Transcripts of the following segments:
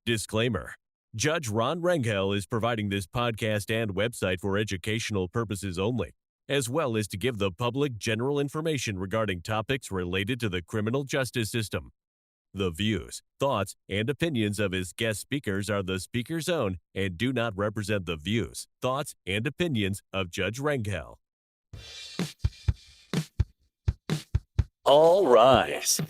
Disclaimer. Judge Ron Rangel is providing this podcast and website for educational purposes only, as well as to give the public general information regarding topics related to the criminal justice system. The views, thoughts, and opinions of his guest speakers are the speaker's own and do not represent the views, thoughts, and opinions of Judge Rangel. All rise.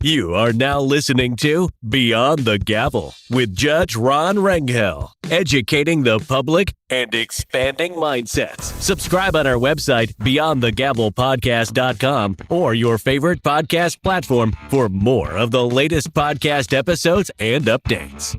You are now listening to Beyond the Gavel with Judge Ron Rangel, educating the public and expanding mindsets. Subscribe on our website, beyondthegavelpodcast.com, or your favorite podcast platform for more of the latest podcast episodes and updates.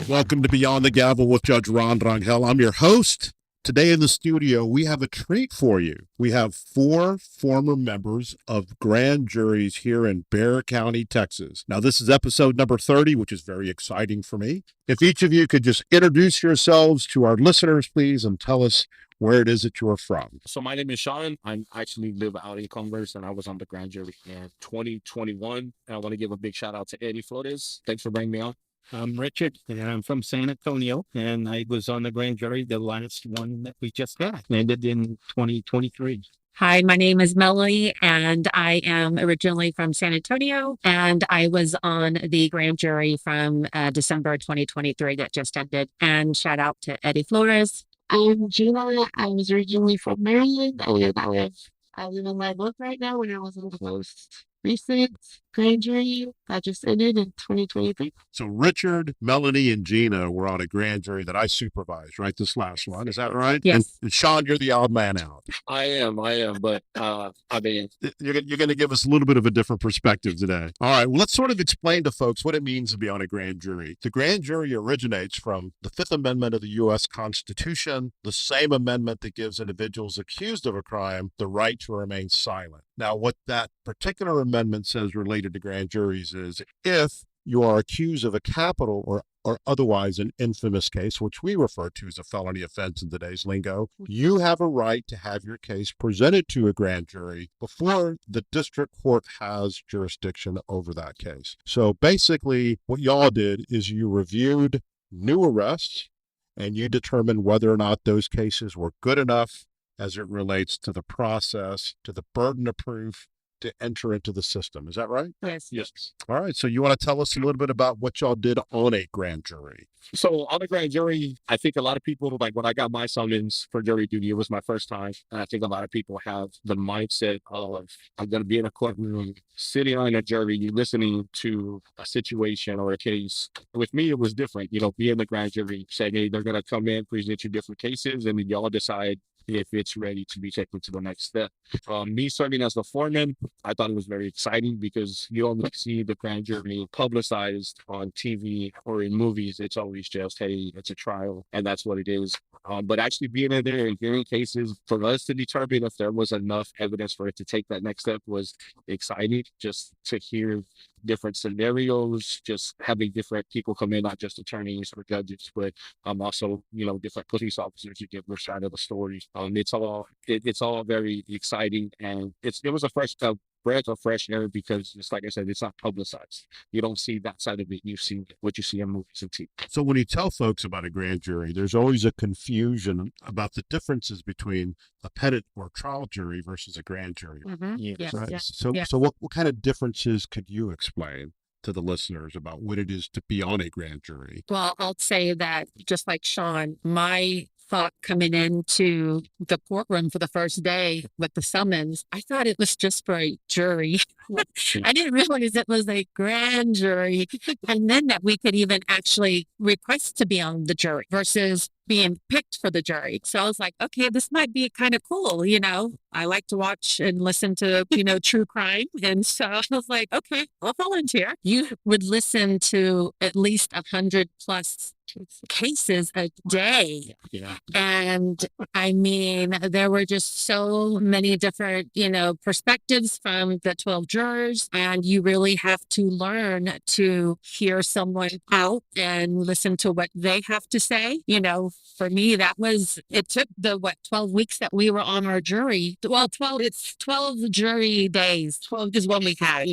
Welcome to Beyond the Gavel with Judge Ron Rangel. I'm your host. Today in the studio, we have a treat for you. We have 4 former members of grand juries here in Bexar County, Texas. Now, this is episode number 30, which is very exciting for me. If each of you could just introduce yourselves to our listeners, please, and tell us where it is that you're from. So my name is Sean. I actually live out in Converse, and I was on the grand jury in 2021. And I want to give a big shout out to Eddie Flores. Thanks for bringing me on. I'm Richard, and I'm from San Antonio, and I was on the grand jury, the last one that we just had, ended in 2023. Hi, my name is Melanie, and I am originally from San Antonio, and I was on the grand jury from December 2023 that just ended. And shout out to Eddie Flores. I'm Gina. I was originally from Maryland. I live in my book right now, when I was in the most recent grand jury that just ended in 2023. So Richard, Melanie, and Gina were on a grand jury that I supervised, right? This last one. Is that right? Yes. And Sean, you're the odd man out. I am, but I mean, You're going to give us a little bit of a different perspective today. All right, well, let's sort of explain to folks what it means to be on a grand jury. The grand jury originates from the Fifth Amendment of the U.S. Constitution, the same amendment that gives individuals accused of a crime the right to remain silent. Now, what that particular amendment says related to grand juries is if you are accused of a capital or otherwise an infamous case, which we refer to as a felony offense in today's lingo, you have a right to have your case presented to a grand jury before the district court has jurisdiction over that case. So basically, what y'all did is you reviewed new arrests and you determined whether or not those cases were good enough as it relates to the process, to the burden of proof to enter into the system. Is that right? Yes. yes. All right. So you want to tell us a little bit about what y'all did on a grand jury? So on the grand jury, I think a lot of people, like when I got my summons for jury duty, it was my first time. And I think a lot of people have the mindset of, I'm going to be in a courtroom, sitting on a jury, you listening to a situation or a case. With me, it was different. Being the grand jury, saying, hey, they're going to come in, present you different cases, and then y'all decide if it's ready to be taken to the next step. Me serving as the foreman, I thought it was very exciting because you only see the grand jury publicized on TV or in movies. It's always just, hey, it's a trial, and that's what it is. But actually being in there and hearing cases for us to determine if there was enough evidence for it to take that next step was exciting. Just to hear different scenarios, just having different people come in, not just attorneys or judges, but also, different police officers. You get their side of the story. It's all very exciting, and it was a breath of fresh air because, just like I said, it's not publicized. You don't see that side of it. You see what you see in movies and TV. So when you tell folks about a grand jury, there's always a confusion about the differences between a petit or trial jury versus a grand jury. Mm-hmm. Yes. Right? Yes. So what kind of differences could you explain to the listeners about what it is to be on a grand jury? Well, I'll say that just like Sean, my thought coming into the courtroom for the first day with the summons, I thought it was just for a jury. I didn't realize it was a grand jury. And then that we could even actually request to be on the jury versus being picked for the jury. So I was like, okay, this might be kind of cool. I like to watch and listen to, true crime. And so I was like, okay, I'll volunteer. You would listen to at least 100 plus cases a day. Yeah. And I mean, there were just so many different, perspectives from the 12 jurors, and you really have to learn to hear someone out and listen to what they have to say, for me, it took the 12 weeks that we were on our jury. Well, 12 jury days. 12 is what we had.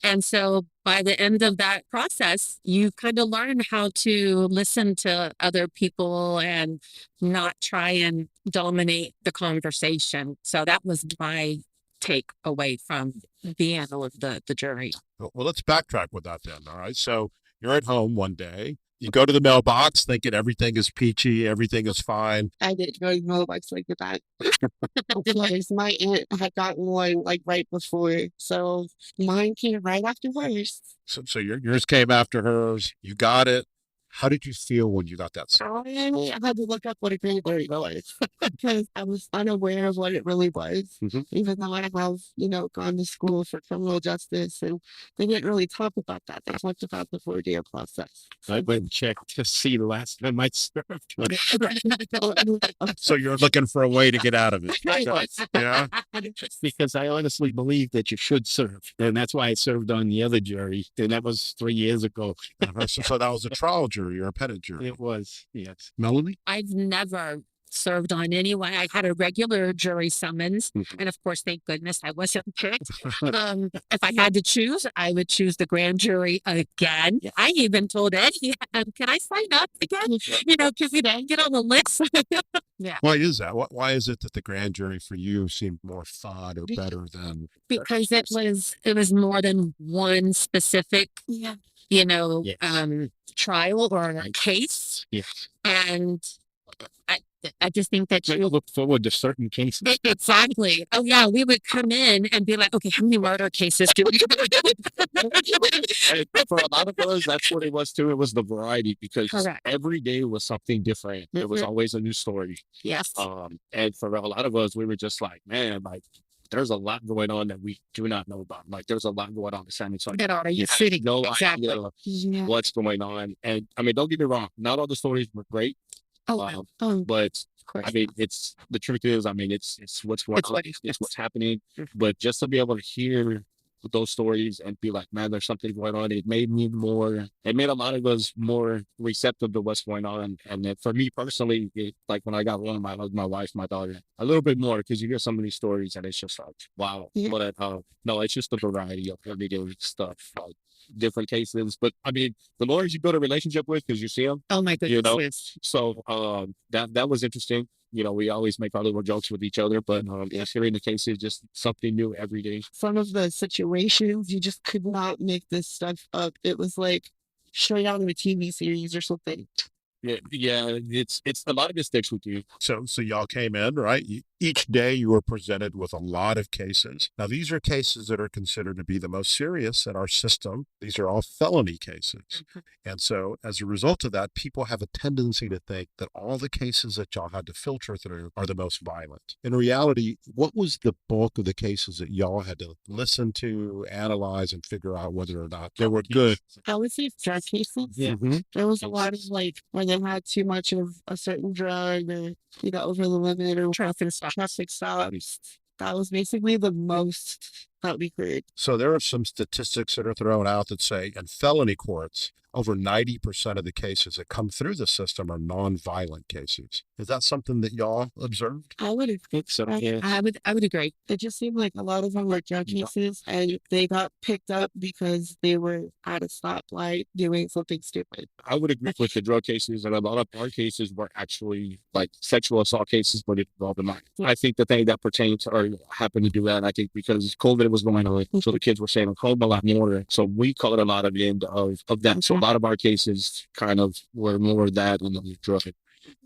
And so by the end of that process, you kind of learn how to listen to other people and not try and dominate the conversation. So that was my take away from being on the jury. Well, let's backtrack with that then. All right. So you're at home one day. You go to the mailbox thinking everything is peachy, everything is fine. I didn't go to the mailbox like that. Because my aunt had gotten one like right before. So mine came right after hers. So yours came after hers. You got it. How did you feel when you got that? I had to look up what a grand jury was because I was unaware of what it really was, even though I have, gone to school for criminal justice, and they didn't really talk about that. They talked about the 4-day process. I went and checked to see the last time I served. So you're looking for a way to get out of it. Yeah. Because I honestly believe that you should serve. And that's why I served on the other jury. And that was 3 years ago. So that was a trial jury or a pettit jury. It was, yes. Melanie? I've never served on any way. I had a regular jury summons. And of course, thank goodness I wasn't picked. If I had to choose, I would choose the grand jury again. I even told Eddie, can I sign up again? Because we didn't get on the list. Yeah. Why is that? Why is it that the grand jury for you seemed more fun or better than? Because it was more than one specific, trial or case. Yes. And I just think that You look forward to certain cases. Exactly. Oh yeah, we would come in and be like, okay, how many murder cases do we And for a lot of us, that's what it was too. It was the variety because Correct. every day was something different. It was always a new story. Yes. And for a lot of us, we were just like, man, like there's a lot going on that we do not know about. Like there's a lot going on in San Antonio. That are you You have sitting no exactly. idea what's going on. And I mean, don't get me wrong, not all the stories were great. Oh, But of course. I mean, it's the truth is, I mean, it's what's going It's on, what- it's what's happening. But just to be able to hear those stories and be like, man, there's something going on. It made a lot of us more receptive to what's going on. And then for me personally, like when I got one, my wife, my daughter, a little bit more because you hear some of these stories and it's just like, wow. Yeah. But no, it's just a variety of everyday stuff, like different cases. But I mean, the lawyers you build a relationship with because you see them. Oh my goodness. Yes. So that was interesting. We always make our little jokes with each other, but just hearing the cases, just something new every day. Some of the situations, you just could not make this stuff up. It was like straight out of a TV series or something. Yeah, it's a lot of it sticks with you. So y'all came in, right? Each day you were presented with a lot of cases. Now, these are cases that are considered to be the most serious in our system. These are all felony cases. And so as a result of that, people have a tendency to think that all the cases that y'all had to filter through are the most violent. In reality, what was the bulk of the cases that y'all had to listen to, analyze, and figure out whether or not they were good? I would say drug cases. Yeah. There was a lot of like when they had too much of a certain drug or over the limit or traffic stops. That was basically the most that we heard. So there are some statistics that are thrown out that say in felony courts, over 90% of the cases that come through the system are non-violent cases. Is that something that y'all observed? I would think so. I- Yeah. I would agree. It just seemed like a lot of them were drug cases and they got picked up because they were at a stoplight doing something stupid. I would agree with the drug cases, and a lot of our cases were actually like sexual assault cases, but it involved a minor. I think the thing that pertains or happened to do that, I think because COVID was going on, so the kids were staying at home a lot more. So we caught a lot of the end of that. So a lot of our cases kind of were more of that and the drug.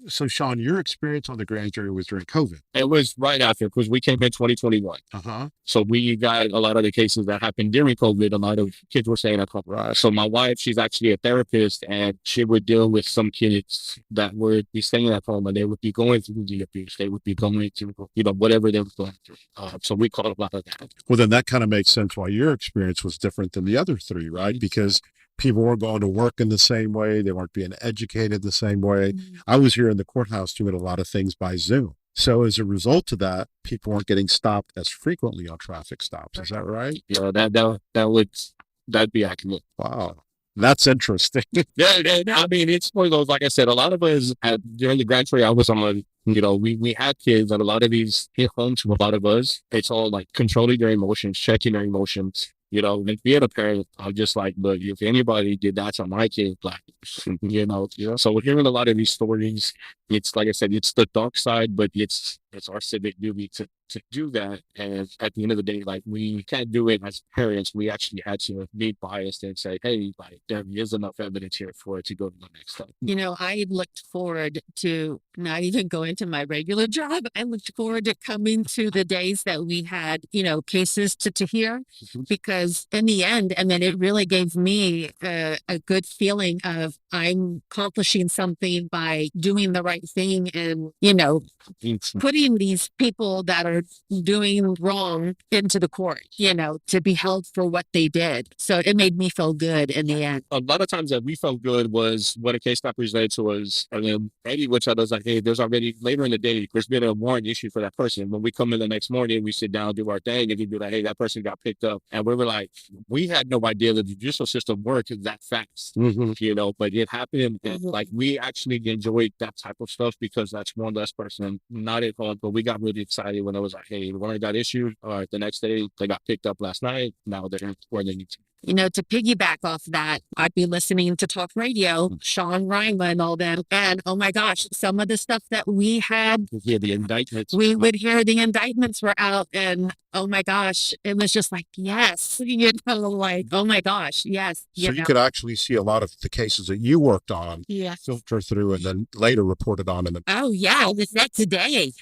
So Sean, your experience on the grand jury was during COVID. It was right after because we came in 2021. Uh-huh. So we got a lot of the cases that happened during COVID. A lot of kids were staying at home. So my wife, she's actually a therapist, and she would deal with some kids that would be staying at home and they would be going through the abuse. They would be going through, whatever they were going through. So we caught a lot of that. Well, then that kind of makes sense why your experience was different than the other three, right? Because people weren't going to work in the same way. They weren't being educated the same way. I was here in the courthouse doing a lot of things by Zoom. So as a result of that, people weren't getting stopped as frequently on traffic stops. Is that right? Yeah, that'd be accurate. Wow. That's interesting. I mean, it's one of those, like I said, a lot of us during the grand jury, I was on, we had kids, and a lot of these hit home to a lot of us. It's all like controlling their emotions, checking their emotions. And being a parent, I'm just like, look, if anybody did that to my kid, like, so we're hearing a lot of these stories. It's like I said, it's the dark side, but it's our civic duty to do that. And at the end of the day, like, we can't do it as parents. We actually had to be biased and say, hey, like, there is enough evidence here for it to go to the next step. I looked forward to not even going to my regular job. I looked forward to coming to the days that we had, cases to hear, because in the end, I mean, it really gave me a good feeling of I'm accomplishing something by doing the right thing and, putting these people that are doing wrong into the court, to be held for what they did. So it made me feel good in the end. A lot of times that we felt good was when a case got presented to us, and then Eddie would tell us like, hey, there's already later in the day, there's been a warrant issue for that person. When we come in the next morning, we sit down, do our thing, and he'd be like, hey, that person got picked up. And we were like, we had no idea the judicial system worked that fast, but it happened. And, like, we actually enjoyed that type of stuff because that's one less person not at home. But we got really excited when it was like, hey, the warrant got issued. All right, the next day they got picked up last night. Now they're where they need to. To piggyback off that, I'd be listening to talk radio, Sean Rima and all that. And oh my gosh, some of the stuff that we had, the indictments. We would hear the indictments were out, and oh my gosh, it was just like, yes, like, oh my gosh, yes. So you could actually see a lot of the cases that you worked on filter through and then later reported on. Oh yeah, this next day.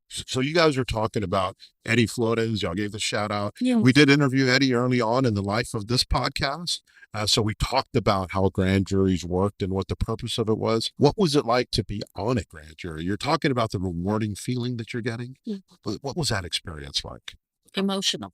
So you guys are talking about Eddie Flores. Y'all gave the shout out. Yeah. We did interview Eddie early on in the life of this podcast. So we talked about how grand juries worked and what the purpose of it was. What was it like to be on a grand jury? You're talking about the rewarding feeling that you're getting. What was that experience like? Emotional.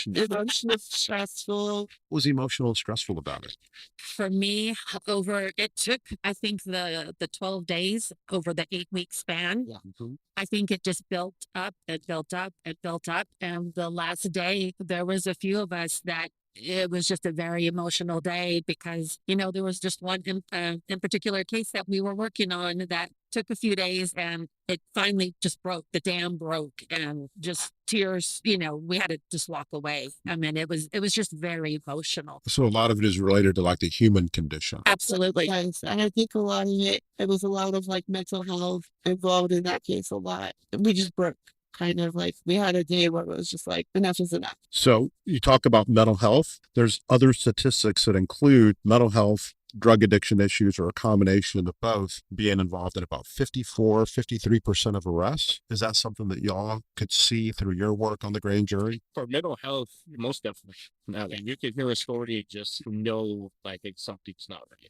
Emotional, stressful. What was emotional and stressful about it? For me, it took, I think, the 12 days over the 8-week span. Yeah. I think it just built up and built up and built up. And the last day, there was a few of us that it was just a very emotional day because, there was just one in particular case that we were working on that took a few days and it finally just broke. The dam broke and just tears, we had to just walk away. I mean, it was just very emotional. So a lot of it is related to like the human condition. Absolutely. Yes, and I think a lot of it was a lot of like mental health involved in that case a lot. We just broke. Kind of like we had a day where it was just like enough is enough. So you talk about mental health. There's other statistics that include mental health, drug addiction issues, or a combination of both being involved in about 53% of arrests. Is that something that y'all could see through your work on the grand jury? For mental health, most definitely. Now, you can hear a story and just know like something's not right.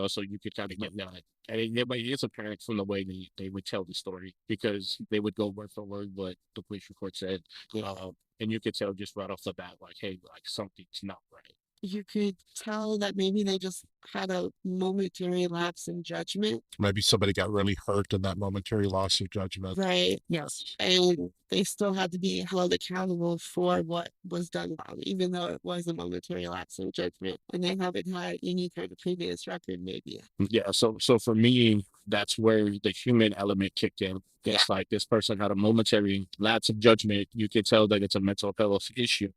So you could kind of get that. And it's apparent from the way they would tell the story because they would go word for word what the police report said. And you could tell just right off the bat, like, hey, like something's not right. You could tell that maybe they just had a momentary lapse in judgment. Maybe somebody got really hurt in that momentary loss of judgment. Right. Yes. And they still had to be held accountable for what was done wrong, even though it was a momentary lapse in judgment. And they haven't had any kind of previous record, maybe. Yeah. So for me, that's where the human element kicked in. It's like this person had a momentary lapse of judgment. You could tell that it's a mental health issue.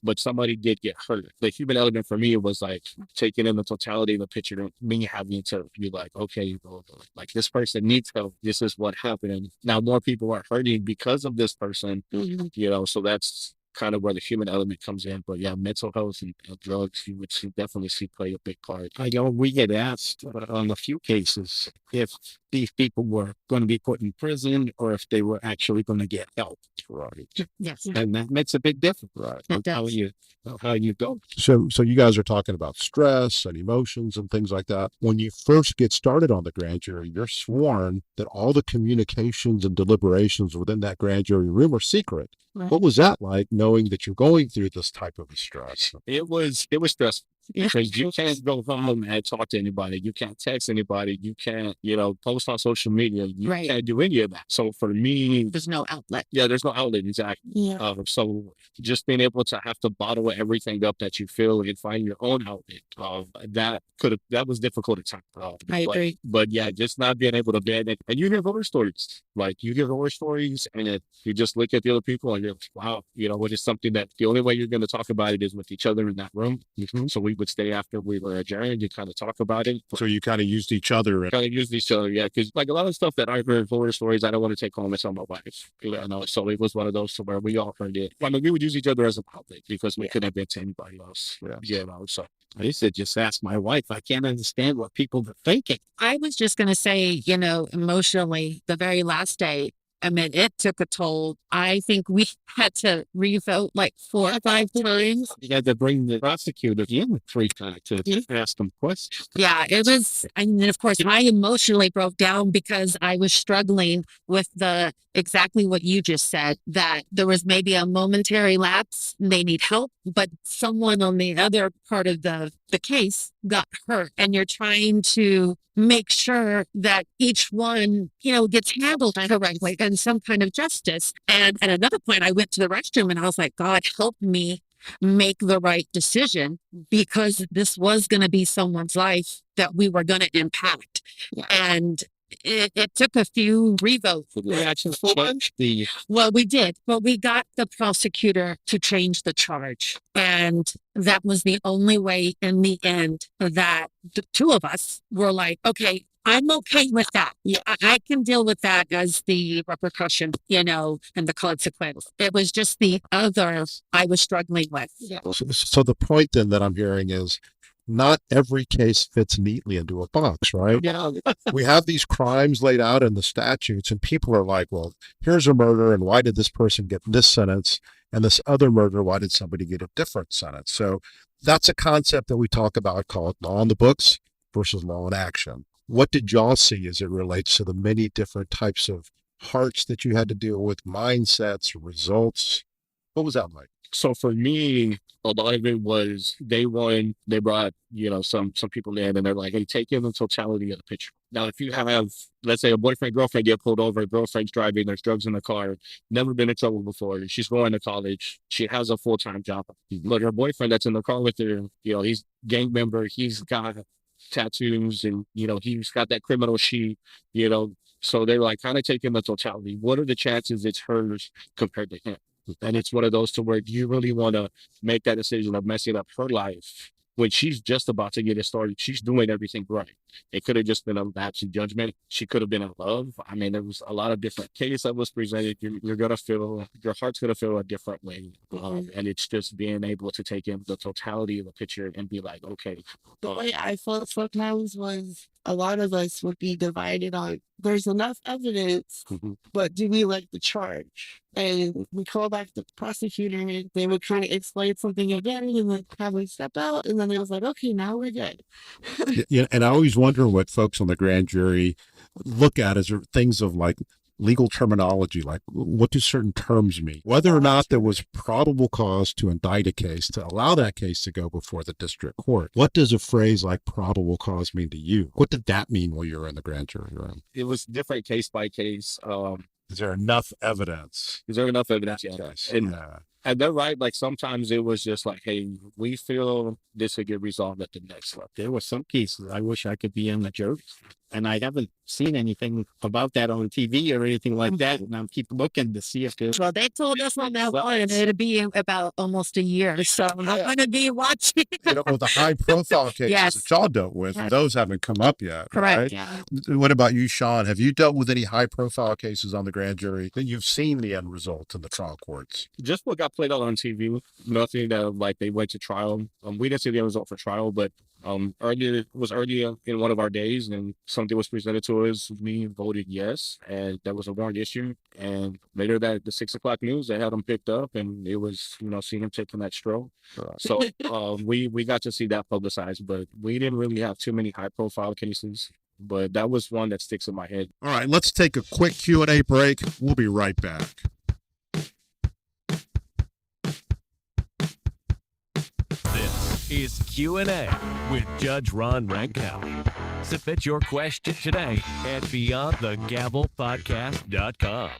But somebody did get hurt. The human element for me was like taking in the totality of the picture, and me having to be like, okay, like this person needs help. This is what happened. Now more people are hurting because of this person, so that's kind of where the human element comes in. But yeah, mental health and drugs, you would definitely see play a big part. I know we had asked on a few cases if these people were going to be put in prison or if they were actually going to get help. Right. Yes. And that makes a big difference, right? It does. How you go. So you guys are talking about stress and emotions and things like that. When you first get started on the grand jury, you're sworn that all the communications and deliberations within that grand jury room are secret. Right. What was that like, knowing that you're going through this type of a stress? It was stressful. Yeah. Because you can't go home and talk to anybody. You can't text anybody. You can't, post on social media. You Right. can't do any of that. So for me, There's no outlet. yeah, there's no outlet exactly. Yeah. So just being able to have to bottle everything up that you feel and find your own outlet, that was difficult at times. I agree. But yeah, just not being able to bend it. And you hear horror stories. Like you hear horror stories and you just look at the other people and you're like, wow, what is something that the only way you're going to talk about it is with each other in that room. So we would stay after we were adjourned to kind of talk about it. So you kind of used each other. Kind of used each other, yeah. Because like a lot of stuff that I heard horror stories, I don't want to take home and tell my wife. So it was one of those to where we all heard it. I mean, we would use each other as a outlet because we couldn't have been to anybody else. So I used to just ask my wife. I can't understand what people are thinking. I was just going to say, emotionally, the very last day, I mean, it took a toll. I think we had to revote like 4 or 5 times. You had to bring the prosecutor in 3 times to ask them questions. Yeah, it was. And then, of course, I emotionally broke down because I was struggling with exactly what you just said, that there was maybe a momentary lapse. They need help, but someone on the other part of the case got hurt, and you're trying to make sure that each one, gets handled correctly and some kind of justice. And at another point, I went to the restroom and I was like, God, help me make the right decision, because this was going to be someone's life that we were going to impact. Yeah. And it took a few revotes. Well, we did, but we got the prosecutor to change the charge. And that was the only way in the end that the 2 of us were like, okay, I'm okay with that. Yeah, I can deal with that as the repercussion, and the consequence. It was just the other I was struggling with. Yeah. So the point then that I'm hearing is not every case fits neatly into a box, right? Yeah. We have these crimes laid out in the statutes and people are like, well, here's a murder and why did this person get this sentence? And this other murder, why did somebody get a different sentence? So that's a concept that we talk about called law in the books versus law in action. What did y'all see as it relates to the many different types of hearts that you had to deal with, mindsets, results? What was that like? So for me, a lot of it was day one, they brought, some people in and they're like, hey, take in the totality of the picture. Now, if you have, let's say a boyfriend, girlfriend get pulled over, girlfriend's driving, there's drugs in the car, never been in trouble before. She's going to college. She has a full-time job. But her boyfriend that's in the car with her, he's gang member. He's got tattoos and, he's got that criminal sheet, so they're like kind of taking the totality. What are the chances it's hers compared to him? And it's one of those to where you really want to make that decision of messing up her life when she's just about to get it started. She's doing everything right. It could have just been a lapse in judgment. She could have been in love. I mean, there was a lot of different cases that was presented. You're going to feel, your heart's going to feel a different way. And it's just being able to take in the totality of the picture and be like, okay. The way I felt sometimes was a lot of us would be divided on, there's enough evidence, but do we like the charge? And we call back the prosecutor and they would kind of explain something again and then probably step out. And then it was like, okay, now we're good. Yeah, and I always wonder what folks on the grand jury look at as things of like legal terminology, like what do certain terms mean? Whether or not there was probable cause to indict a case, to allow that case to go before the district court. What does a phrase like probable cause mean to you? What did that mean while you were in the grand jury room? It was different case by case. Is there enough evidence? Is there enough evidence? Yes. And they're right. Like sometimes it was just like, hey, we feel this would get resolved at the next level. There were some cases I wish I could be in the jury. And I haven't seen anything about that on TV or anything like that. And I keep looking to see if there's... Well, they told us on that one, and it'll be about almost a year. So I'm going to be watching. The high profile cases that y'all dealt with, those haven't come up yet. Correct. Right? Yeah. What about you, Sean? Have you dealt with any high profile cases on the grand jury that you've seen the end result in the trial courts? Just what got played out on TV. Nothing that like they went to trial. We didn't see the end result for trial, but earlier in one of our days and something was presented to us. We voted yes, and that was a warrant issue. And later that the 6 o'clock news, they had him picked up, and it was seeing him taking that stroll. So we got to see that publicized, but we didn't really have too many high profile cases. But that was one that sticks in my head. All right, let's take a quick Q&A break. We'll be right back. This is Q&A with Judge Ron Rangel. Submit your question today at beyondthegavelpodcast.com.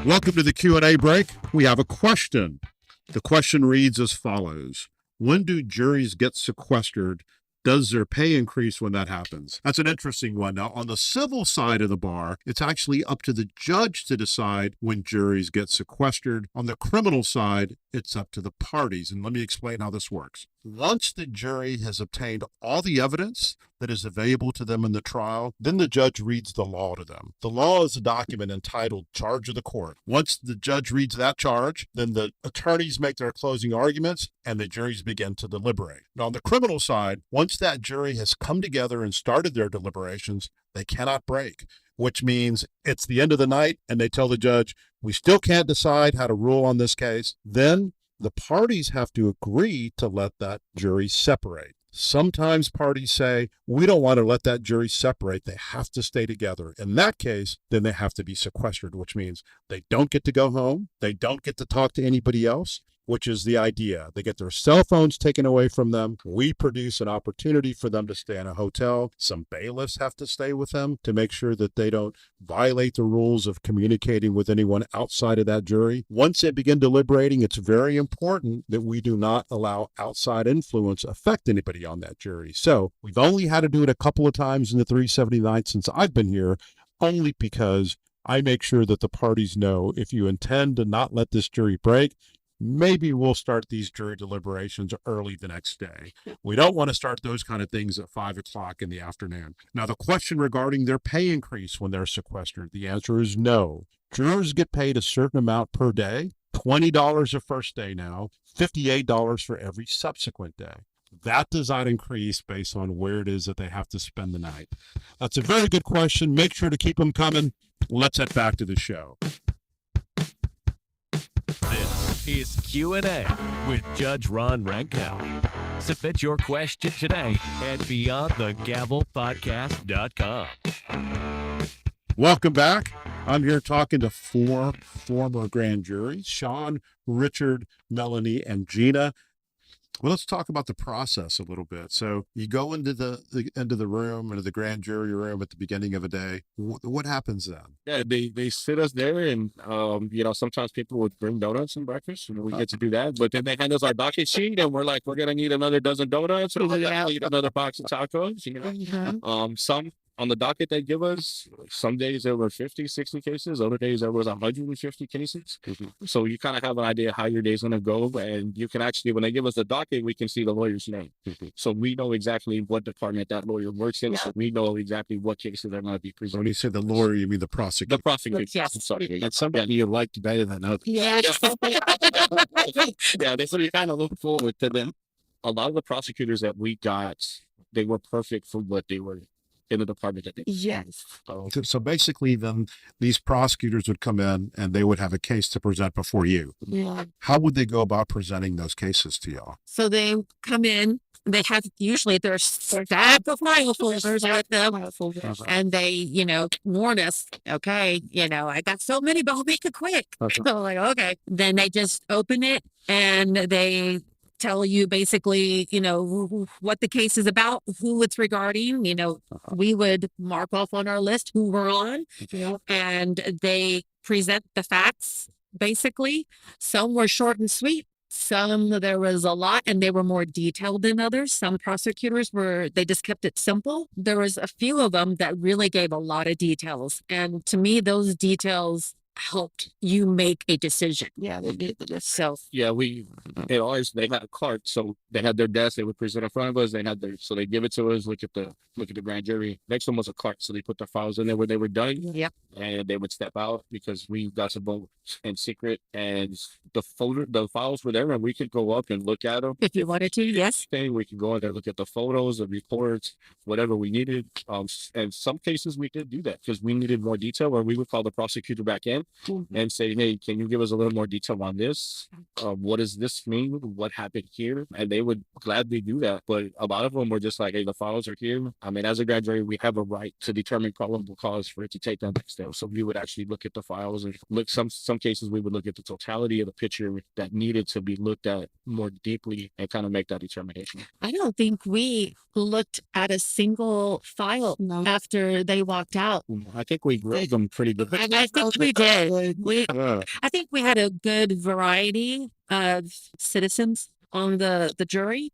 Welcome to the Q&A break. We have a question. The question reads as follows. When do juries get sequestered? Does their pay increase when that happens? That's an interesting one. Now, on the civil side of the bar, it's actually up to the judge to decide when juries get sequestered. On the criminal side, it's up to the parties. And let me explain how this works. Once the jury has obtained all the evidence that is available to them in the trial, then the judge reads the law to them. The law is a document entitled Charge of the Court. Once the judge reads that charge, then the attorneys make their closing arguments and the juries begin to deliberate. Now, on the criminal side, once that jury has come together and started their deliberations, they cannot break, which means it's the end of the night and they tell the judge, we still can't decide how to rule on this case. Then the parties have to agree to let that jury separate. Sometimes parties say, we don't want to let that jury separate. They have to stay together. In that case, then they have to be sequestered, which means they don't get to go home. They don't get to talk to anybody else, which is the idea. They get their cell phones taken away from them. We produce an opportunity for them to stay in a hotel. Some bailiffs have to stay with them to make sure that they don't violate the rules of communicating with anyone outside of that jury. Once they begin deliberating, it's very important that we do not allow outside influence affect anybody on that jury. So we've only had to do it a couple of times in the 379 since I've been here, only because I make sure that the parties know if you intend to not let this jury break, maybe we'll start these jury deliberations early the next day. We don't want to start those kind of things at 5 o'clock in the afternoon. Now, the question regarding their pay increase when they're sequestered, the answer is no. Jurors get paid a certain amount per day, $20 a first day now, $58 for every subsequent day. That does not increase based on where it is that they have to spend the night. That's a very good question. Make sure to keep them coming. Let's head back to the show. This is Q&A with Judge Ron Rangel. Submit your question today at beyondthegavelpodcast.com. Welcome back. I'm here talking to four former grand juries, Sean, Richard, Melanie, and Gina. Well, let's talk about the process a little bit. So you go into the room, into the grand jury room at the beginning of a day. What happens then? Yeah, they sit us there, and sometimes people would bring donuts and breakfast, and we get to do that. But then they hand us our docket sheet, and we're like, we're gonna need another dozen donuts, or we're gonna need another box of tacos. Some on the docket they give us, some days there were 50, 60 cases, other days there was 150 cases. So you kind of have an idea how your day's gonna go, and you can actually, when they give us the docket, we can see the lawyer's name. So we know exactly what department that lawyer works in, so we know exactly what cases they're gonna be presenting. When you say the lawyer, you mean the prosecutor? The prosecutor. Yes. I'm sorry. And somebody you liked better than others. Yeah. Yeah, so you kind of look forward to them. A lot of the prosecutors that we got, they were perfect for what they were in the department that they. Yes. So basically, then these prosecutors would come in and they would have a case to present before you. Yeah. How would they go about presenting those cases to y'all? So they come in, they have usually their stack of file folders with them, and they, warn us, okay, I got so many, but I'll make it quick. So like, okay. Then they just open it and they tell you basically, what the case is about, who it's regarding. We would mark off on our list who we're on, and they present the facts, basically. Some were short and sweet. Some, there was a lot, and they were more detailed than others. Some prosecutors they just kept it simple. There was a few of them that really gave a lot of details. And to me, those details helped you make a decision. Yeah, they did. So Yeah, they had a cart, so they had their desk, they would present in front of us, so they give it to us, look at the grand jury. Next one was a cart, so they put their files in there when they were done. Yep. And they would step out because we got to vote in secret, and the files were there, and we could go up and look at them. if you wanted to, yes. We could go in there, look at the photos, the reports, whatever we needed. And some cases we did do that because we needed more detail, or we would call the prosecutor back in and say, hey, can you give us a little more detail on this? What does this mean? What happened here? And they would gladly do that. But a lot of them were just like, hey, the files are here. I mean, as a grand jury, we have a right to determine probable cause for it to take that next step. So we would actually look at the files and look, some cases we would look at the totality of the picture that needed to be looked at more deeply and kind of make that determination. I don't think we looked at a single file No. after they walked out. I think we grilled them pretty good. I think we did. I think we had a good variety of citizens on the jury.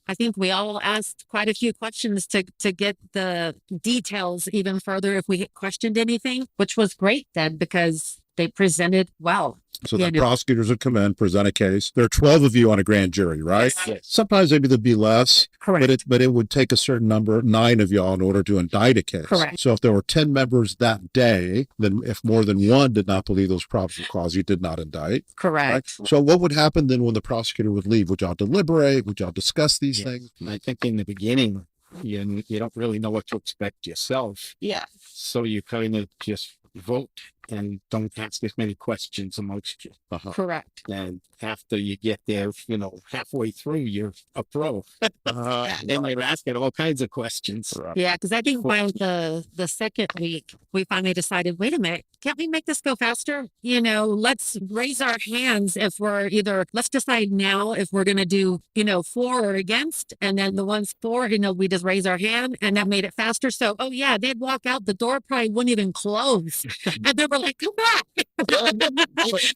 I think we all asked quite a few questions to get the details even further if we questioned anything, which was great then because they presented well. So Yeah, the no. prosecutors would come in, present a case. There are 12 of you on a grand jury, right? Yes. Sometimes maybe there'd be less, Correct. but it would take a certain number, 9 of y'all, in order to indict a case. Correct. So if there were 10 members that day, then if more than one did not believe those probable cause, you did not indict. Correct. Right? So what would happen then when the prosecutor would leave? Would y'all deliberate? Would y'all discuss these Yes. things? I think in the beginning, you don't really know what to expect yourself. Yeah. So you kind of just vote and don't ask as many questions amongst you. Correct. And after you get there, halfway through, you're a pro. Then they're asking all kinds of questions. Yeah, because I think by the second week, we finally decided, wait a minute, can't we make this go faster? Let's raise our hands if we're let's decide now if we're going to do, for or against. And then the ones for, we just raise our hand and that made it faster. So, oh yeah, they'd walk out, the door probably wouldn't even close. And they were like, come back.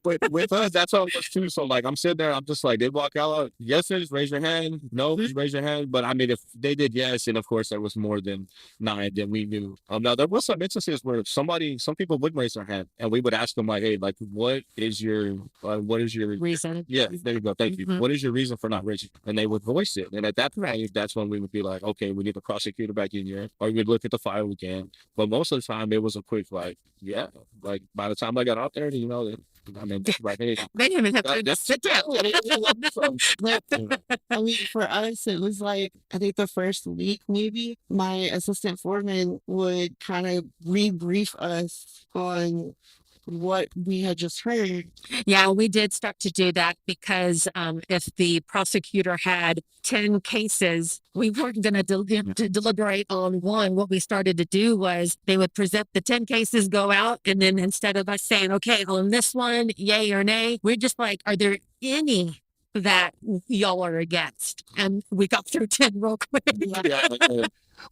But with us, that's how it was too. So like I'm sitting there, I'm just like, they walk out, yes, just raise your hand. No, just raise your hand. But I mean, if they did yes, and of course there was more than 9, then we knew. Now there was some instances where some people would raise their hand, and we would ask them like, hey, like what is your Reason. Yeah, there you go. Thank you. Mhm. What is your reason for not raising? And they would voice it. And at that point, that's when we would be like, okay, we need the prosecutor back in here, or we'd look at the file again. But most of the time, it was a quick like, yeah. Like by the time I got out there, I mean, like, hey, They didn't even have to that's sit down. I mean, for us, it was like, I think the first week, maybe my assistant foreman would kind of rebrief us on what we had just heard. Yeah, we did start to do that because if the prosecutor had 10 cases, we weren't going to deliberate on one. What we started to do was they would present the 10 cases, go out, and then instead of us saying, okay, on this one, yay or nay, we're just like, are there any that y'all are against? And we got through 10 real quick.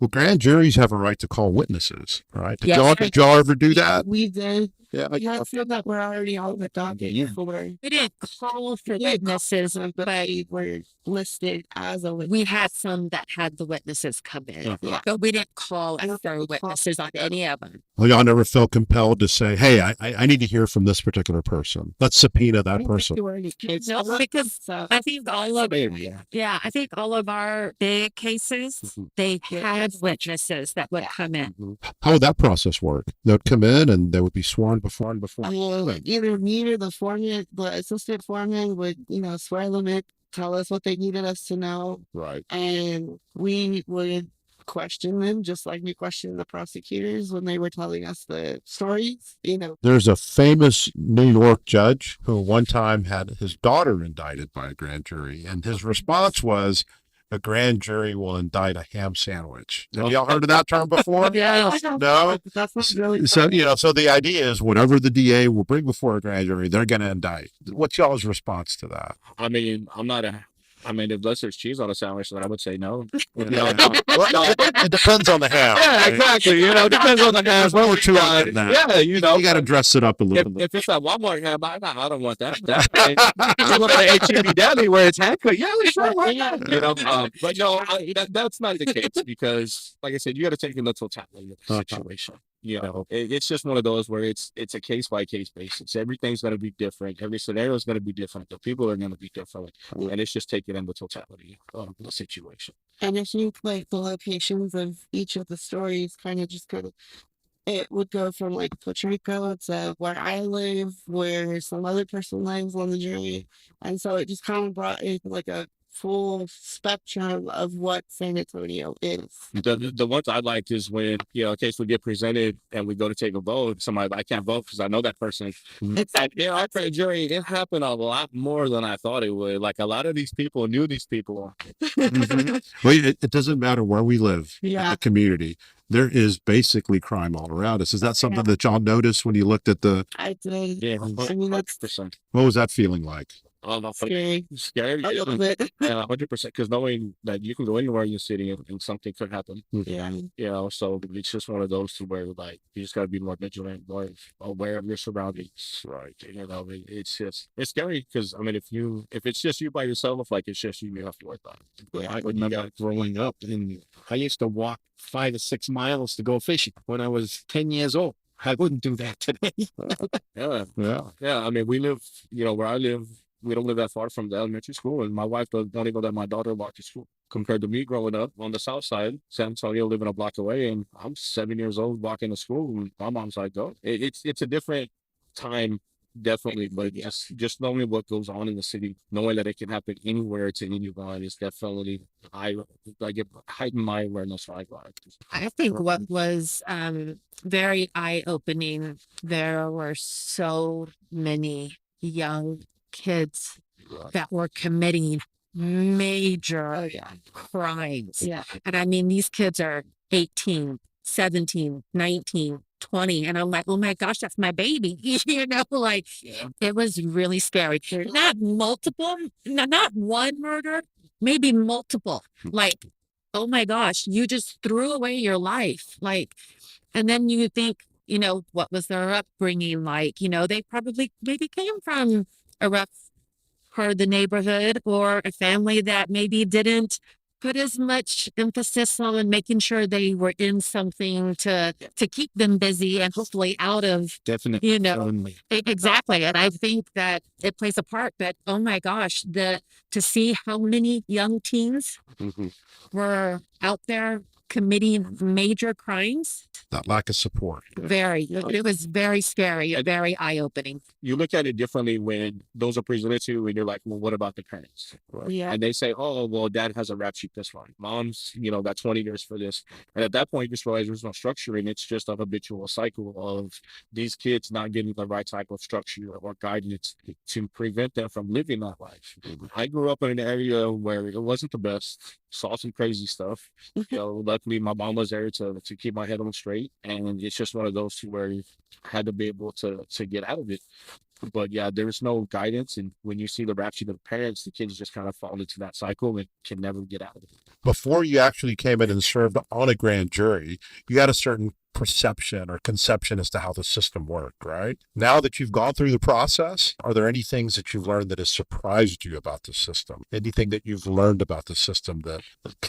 Well, grand juries have a right to call witnesses, right? Did Yes. y'all ever do that? We did. Yeah. We had some that were already on the docket for, We didn't call for We didn't call witnesses, but but they were listed as a witness. we had some that had the witnesses come in, Yeah. but we didn't call I don't for think we called witnesses on any of them. Well, y'all never felt compelled to say, hey, I need to hear from this particular person. Let's subpoena that person. No, because So I think all of Yeah. I think all of our big cases, they had witnesses that would come in. How would that process work? They would come in and they would be sworn before. either me or the foreman, the assistant foreman would, swear them in, tell us what they needed us to know, Right. and we would question them just like we questioned the prosecutors when they were telling us the stories. There's a famous New York judge who one time had his daughter indicted by a grand jury, and his response was, a grand jury will indict a ham sandwich. Have y'all heard of that term before? Yeah. No? That's not really So, so the idea is whatever the DA will bring before a grand jury, they're going to indict. What's y'all's response to that? I mean, unless there's cheese on a sandwich, then I would say no. It depends on the ham. Yeah, exactly. Depends on the ham. Where we're too on that. Yeah, You got to dress it up a little bit. If it's a Walmart ham, I don't want that. I go to the HEB deli where it's hand cut. Yeah, sure. Why not? But no, that's not the case because, like I said, you got to take in the totality of the situation. It's just one of those where it's a case by case basis. Everything's going to be different. Every scenario is going to be different. The people are going to be different, and it's just taking in the totality of the situation. And if you like the locations of each of the stories, it would go from like Puerto Rico to where I live, where some other person lives on the jury, and so it just kind of brought in like a full spectrum of what San Antonio is. The ones I like is when, in case we get presented and we go to take a vote, somebody, I can't vote because I know that person. Exactly. Our grand jury, it happened a lot more than I thought it would. Like a lot of these people knew these people. Well, it doesn't matter where we live in Yeah. the community. There is basically crime all around us. Is that something that y'all noticed when you looked at I did. Yeah, I mean, that's 100%. what was that feeling like? scary. Scary. A little bit. Yeah, 100%. Because knowing that you can go anywhere in the city and something could happen. Yeah. So it's just one of those to where like you just gotta be more vigilant, more aware of your surroundings. Right. It's scary because I mean if it's just you by yourself, like it's just you have to worry about it. Yeah, I remember growing up, and I used to walk 5 or 6 miles to go fishing when I was 10 years old. I wouldn't do that today. Yeah. I mean we live, where I live, we don't live that far from the elementary school, and my wife don't even let my daughter walk to school. Compared to me growing up on the south side, San Antonio, living a block away, and I'm 7 years old walking to school, and my mom's like, "Go." It's a different time, definitely, but just knowing what goes on in the city, knowing that it can happen anywhere to anyone, is definitely it heightened my awareness. I think what was very eye-opening, there were so many young kids that were committing major crimes. Yeah. And I mean, these kids are 18, 17, 19, 20. And I'm like, oh my gosh, that's my baby. It was really scary. Not multiple, not one murder, maybe multiple. Like, oh my gosh, you just threw away your life. And then you think, what was their upbringing like? They probably maybe came from a rough part of the neighborhood, or a family that maybe didn't put as much emphasis on making sure they were in something to keep them busy and hopefully out of, Definitely. exactly. And I think that it plays a part. But oh my gosh, to see how many young teens were out there committing major crimes, That lack of support. it was very scary, very eye-opening. You look at it differently when those are presented to you, and you're like, well, what about the parents? Right? Yeah. And they say, oh, well, dad has a rap sheet this one. Mom's, got 20 years for this. And at that point, you just realize there's no structure, and it's just a habitual cycle of these kids not getting the right type of structure or guidance to prevent them from living that life. I grew up in an area where it wasn't the best, saw some crazy stuff. Luckily, my mom was there to keep my head on straight. And it's just one of those two where you had to be able to get out of it. But yeah, there's no guidance. And when you see the rap sheet of the parents, the kids just kind of fall into that cycle and can never get out of it. Before you actually came in and served on a grand jury, you had a certain perception or conception as to how the system worked, right? Now that you've gone through the process, are there any things that you've learned that has surprised you about the system? Anything that you've learned about the system that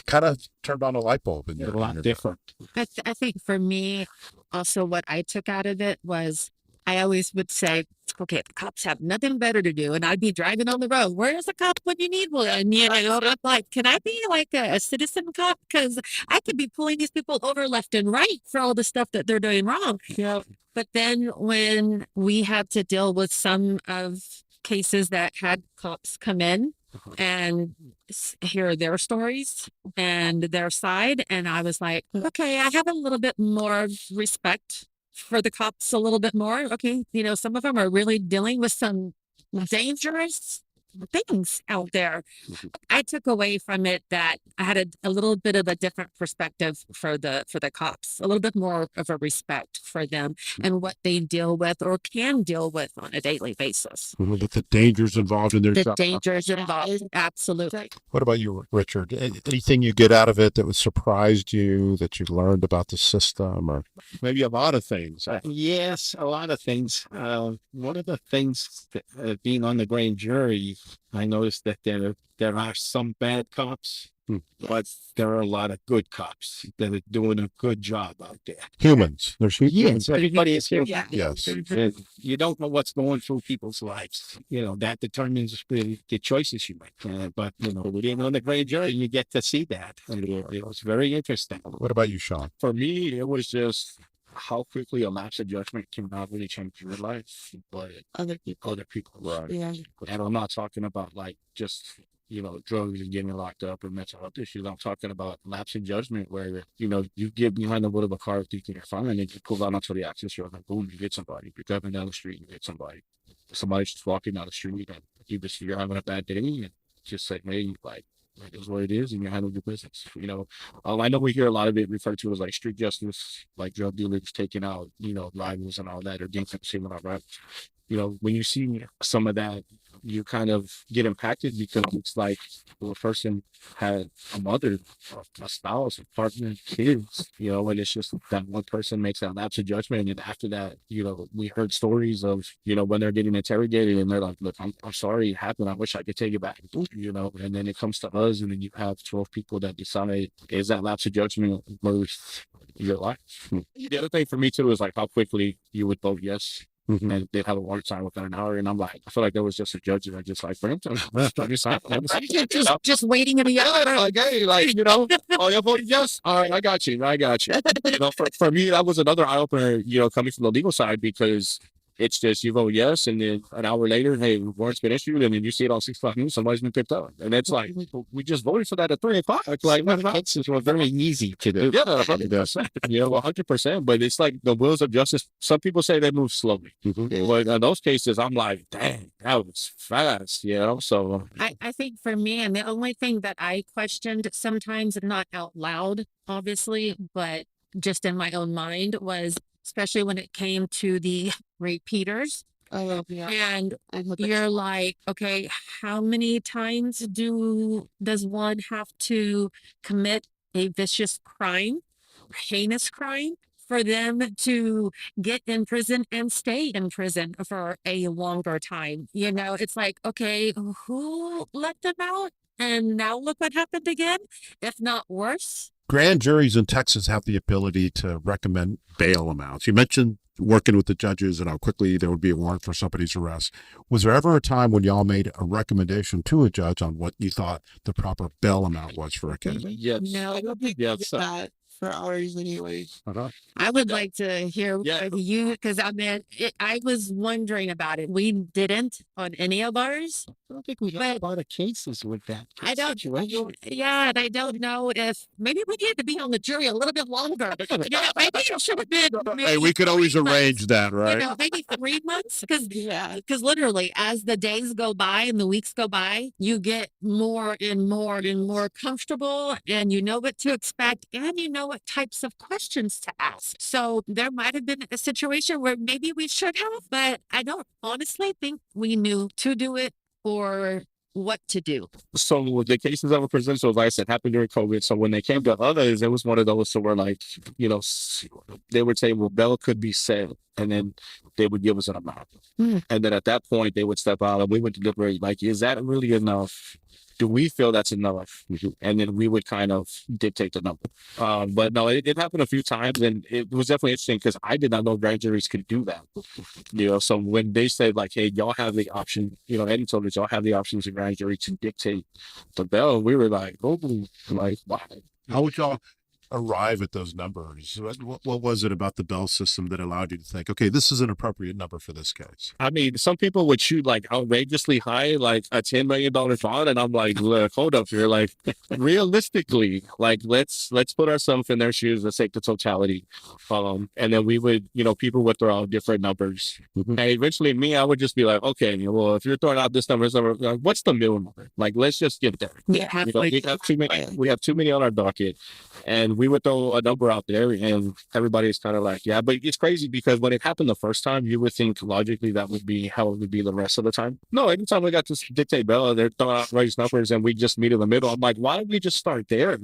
kind of turned on a light bulb in your A lot different. I think for me, also what I took out of it was I always would say, okay, the cops have nothing better to do, and I'd be driving on the road. Where's the cop when you need one? And I'm like, can I be like a citizen cop? Because I could be pulling these people over left and right for all the stuff that they're doing wrong. Yeah. But then when we had to deal with some of cases that had cops come in and hear their stories and their side, and I was like, okay, I have a little bit more respect for the cops, a little bit more. Okay, some of them are really dealing with some dangerous things out there. I took away from it that I had a little bit of a different perspective for the cops, a little bit more of a respect for them and what they deal with or can deal with on a daily basis. With the dangers involved in their The job. dangers involved, absolutely. What about you, Richard? Anything you get out of it that was surprised you, that you learned about the system, or maybe a lot of things? Yes, a lot of things. One of the things that, being on the grand jury, I noticed that there are some bad cops, but there are a lot of good cops that are doing a good job out there. Humans. There's humans. Yes, everybody is human. Yes. And you don't know what's going through people's lives. That determines the choices you make. But being on the grand jury, you get to see that. And it's very interesting. What about you, Sean? For me, it was just how quickly a lapse of judgment can not really change your life, but Other people. other people. Right. Yeah. And I'm not talking about just drugs and getting locked up or mental health issues. I'm talking about lapse in judgment where, you get behind the wheel of a car thinking you're fine and you pull out onto the access road and boom, you hit somebody. You're driving down the street, you hit somebody. Somebody's just walking down the street and you're having a bad day and just say, hey, like, it is what it is, and you handle your business. I know we hear a lot of it referred to as like street justice, like drug dealers taking out, rivals and all that, or gangsters saving our rivals. When you see some of that, you kind of get impacted because it's like, well, a person had a mother, a spouse, a partner, kids, and it's just that one person makes that lapse of judgment. And after that, we heard stories of, when they're getting interrogated and they're like, look, I'm sorry it happened. I wish I could take it back, and then it comes to us and then you have 12 people that decide, is that lapse of judgment worth your life? The other thing for me too is like how quickly you would vote yes. And they'd have a water time within an hour, and I'm like, I feel like there was just a judge that just like, for him to just waiting in the yard. like, hey, like, oh, you voted yes. All right, I got you. For me, that was another eye opener, coming from the legal side, because it's just you vote yes, and then an hour later, hey, warrant's been issued, and then you see it on 6 o'clock news, somebody's been picked up, and it's like, we just voted for that at 3 o'clock. Like, Cases were very easy to do. Yeah, 100%. But it's like the wheels of justice. Some people say they move slowly, but in those cases, I'm like, dang, that was fast. So I think for me, and the only thing that I questioned sometimes, not out loud, obviously, but just in my own mind, was especially when it came to the repeaters. Oh, yeah. And you're like, okay, how many times does one have to commit a vicious crime, heinous crime, for them to get in prison and stay in prison for a longer time? It's like, okay, who let them out? And now look what happened again, if not worse. Grand juries in Texas have the ability to recommend bail amounts. You mentioned working with the judges and how quickly there would be a warrant for somebody's arrest. Was there ever a time when y'all made a recommendation to a judge on what you thought the proper bail amount was for a case? yes, No, I don't think we did that for ours anyway. I would like to hear you, because I was wondering about it. We didn't on any of ours. I don't think we had a lot of cases with that. And I don't know if maybe we need to be on the jury a little bit longer. Maybe it should have been. Hey, we could always arrange that, right? Maybe 3 months, because literally, as the days go by and the weeks go by, you get more and more and more comfortable, and you know what to expect, and you know what types of questions to ask. So there might have been a situation where maybe we should have, but I don't honestly think we knew to do it or what to do. So the cases that were presented, so like I said, happened during COVID. So when they came to others, it was one of those where like, they would say, well, bail could be set, and then they would give us an amount. And then at that point, they would step out and we would deliberate, like, is that really enough? Do we feel that's enough? And then we would kind of dictate the number. But no, it happened a few times, and it was definitely interesting because I did not know grand juries could do that. So when they said like, hey, y'all have the option, Eddie told us y'all have the options in grand jury to dictate the bail, we were like, oh, like, wow. How would y'all arrive at those numbers? What was it about the bail system that allowed you to think, okay, this is an appropriate number for this case? I mean, some people would shoot like outrageously high, like a $10 million bond, and I'm like, look, hold up here, like realistically, like let's put ourselves in their shoes. Let's take the totality, and then we would, people would throw out different numbers, and eventually, I would just be like, okay, well, if you're throwing out this number, like, what's the middle number? Like, let's just get there. Yeah, we have too many on our docket, and we would throw a number out there, and everybody's kind of like, yeah. But it's crazy because when it happened the first time, you would think logically that would be how it would be the rest of the time. No, every time we got to dictate bail, they're throwing out raised numbers, and we just meet in the middle. I'm like, why don't we just start there?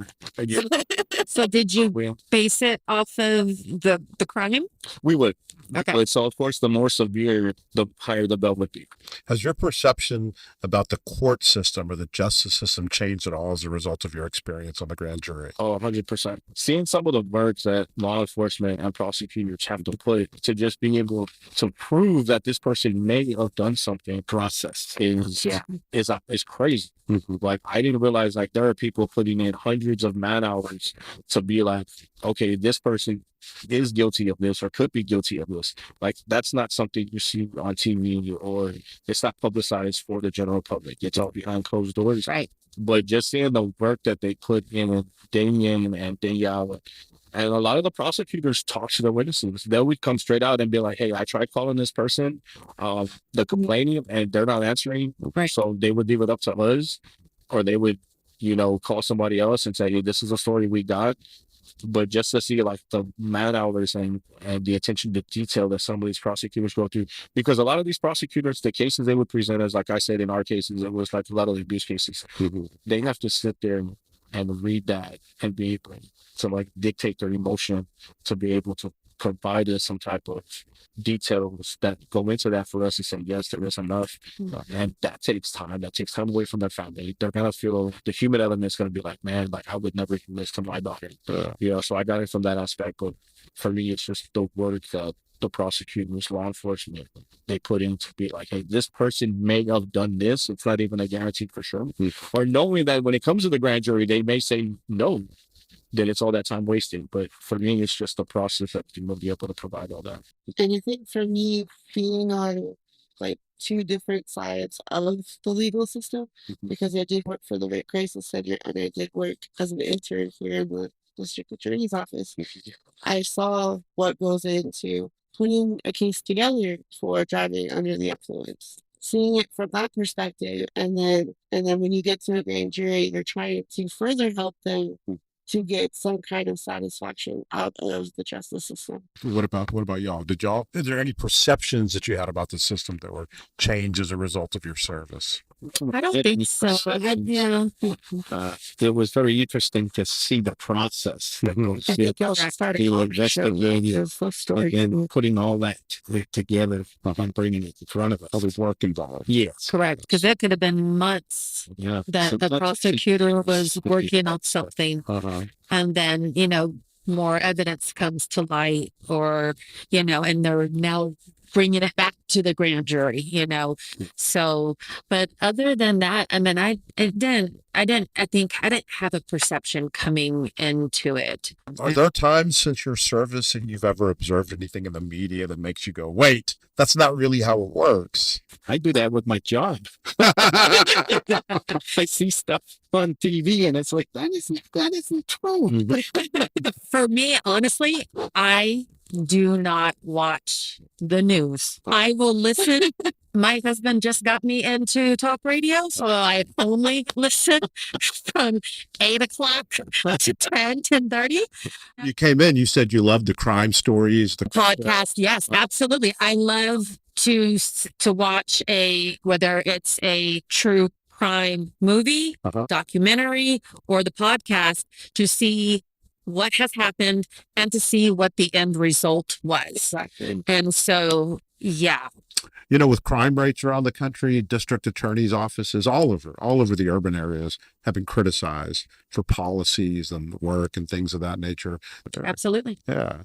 So did you base it off of the crime? We would. Okay. So of course, the more severe, the higher the bail would be. Has your perception about the court system or the justice system changed at all as a result of your experience on the grand jury? Oh, 100%. seeing some of the work that law enforcement and prosecutors have to put to just being able to prove that this person may have done something process is crazy. Like, I didn't realize, like, there are people putting in hundreds of man hours to be like, okay, this person is guilty of this or could be guilty of this. Like, that's not something you see on TV, or it's not publicized for the general public. It's all behind closed doors. Right. But just seeing the work that they put in day in and day out, and a lot of the prosecutors talk to the witnesses. They would come straight out and be like, hey, I tried calling this person, the complaining, and they're not answering. Right. So they would leave it up to us, or they would, call somebody else and say, hey, this is a story we got. But just to see, like, the man hours and the attention to detail that some of these prosecutors go through, because a lot of these prosecutors, the cases they would present, as like I said, in our cases, it was like a lot of abuse cases. They have to sit there and read that and be able to, like, dictate their emotion to be able to provide us some type of details that go into that for us to say, yes, there is enough. And that takes time. That takes time away from their family. They're going to feel, the human element is going to be like, man, like, I would never do this to my daughter. So I got it from that aspect. But for me, it's just the work that the prosecutors, law enforcement, they put in to be like, hey, this person may have done this. It's not even a guarantee for sure. Or knowing that when it comes to the grand jury, they may say no, then it's all that time wasted. But for me, it's just the process that you will be able to provide all that. And I think for me, being on like two different sides of the legal system, because I did work for the Rape Crisis Center and I did work as an intern here in the district attorney's office, I saw what goes into putting a case together for driving under the influence. Seeing it from that perspective, and then when you get to a grand jury, you're trying to further help them to get some kind of satisfaction out of the justice system. What about y'all? Is there any perceptions that you had about the system that were changed as a result of your service? I don't think so. It was very interesting to see the process that goes I think y'all through started the investigating investigating and putting all that together and bringing it in front of us. All the work involved. Yes. Correct. Because that could have been months that So the that's- prosecutor was working on something. And then, more evidence comes to light, or, and they're now bringing it back to the grand jury, So, but other than that, I mean, I didn't have a perception coming into it. Are there times since your service that you've ever observed anything in the media that makes you go, wait, that's not really how it works? I do that with my job. I see stuff on TV and it's like, that isn't true. For me, honestly, I do not watch the news. I will listen. My husband just got me into talk radio, so I only listen from 8 o'clock to 10:30. You came in, you said you loved the crime stories, the Podcast. Yes, absolutely. I love to watch whether it's a true crime movie, documentary, or the podcast, to see what has happened and to see what the end result was. Exactly. And so, yeah. With crime rates around the country, district attorneys' offices all over the urban areas have been criticized for policies and work and things of that nature. Absolutely. Yeah.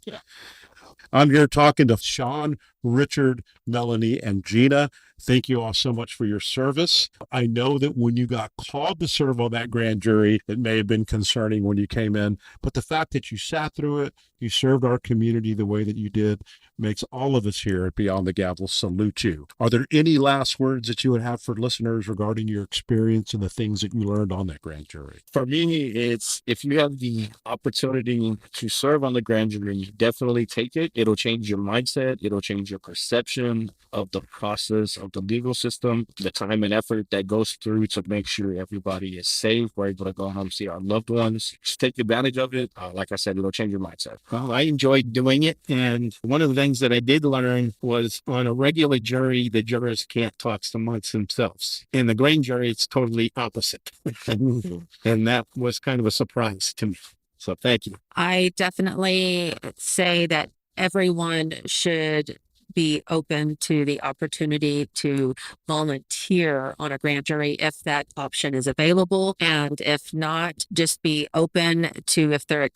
I'm here talking to Sean, Richard, Melanie, and Gina. Thank you all so much for your service. I know that when you got called to serve on that grand jury, it may have been concerning when you came in, but the fact that you sat through it, you served our community the way that you did, makes all of us here at Beyond the Gavel salute you. Are there any last words that you would have for listeners regarding your experience and the things that you learned on that grand jury? For me, it's, if you have the opportunity to serve on the grand jury, definitely take it. It'll change your mindset. It'll change your perception of the process of the legal system, the time and effort that goes through to make sure everybody is safe. We're able to go home, see our loved ones. Just take advantage of it. Like I said, it'll change your mindset. Well, I enjoyed doing it. And one of the things that I did learn was, on a regular jury, the jurors can't talk amongst themselves. In the grand jury, it's totally opposite. And that was kind of a surprise to me. So thank you. I definitely say that everyone should be open to the opportunity to volunteer on a grand jury if that option is available. And if not, just be open to if they're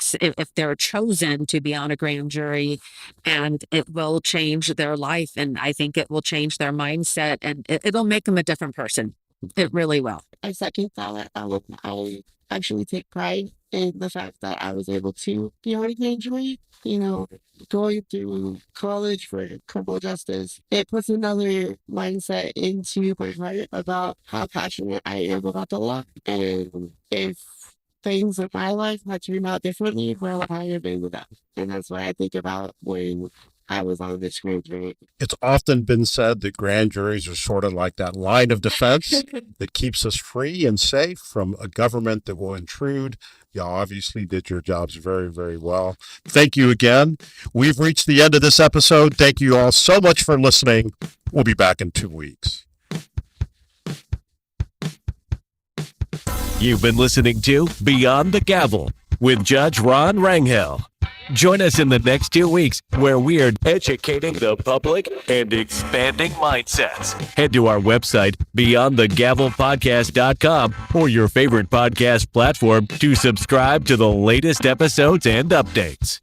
chosen to be on a grand jury, and it will change their life. And I think it will change their mindset, and it'll make them a different person. It really will. I second that. I actually take pride in the fact that I was able to be on a grand jury. You know, going through college for criminal justice, it puts another mindset into my heart about how passionate I am about the law. And if things in my life had turned out differently, where would I have been with that? And that's what I think about when I was on this grand jury. It's often been said that grand juries are sort of like that line of defense that keeps us free and safe from a government that will intrude. Y'all obviously did your jobs very, very well. Thank you again. We've reached the end of this episode. Thank you all so much for listening. We'll be back in 2 weeks. You've been listening to Beyond the Gavel with Judge Ron Rangel. Join us in the next 2 weeks where we are educating the public and expanding mindsets. Head to our website, beyondthegavelpodcast.com, or your favorite podcast platform to subscribe to the latest episodes and updates.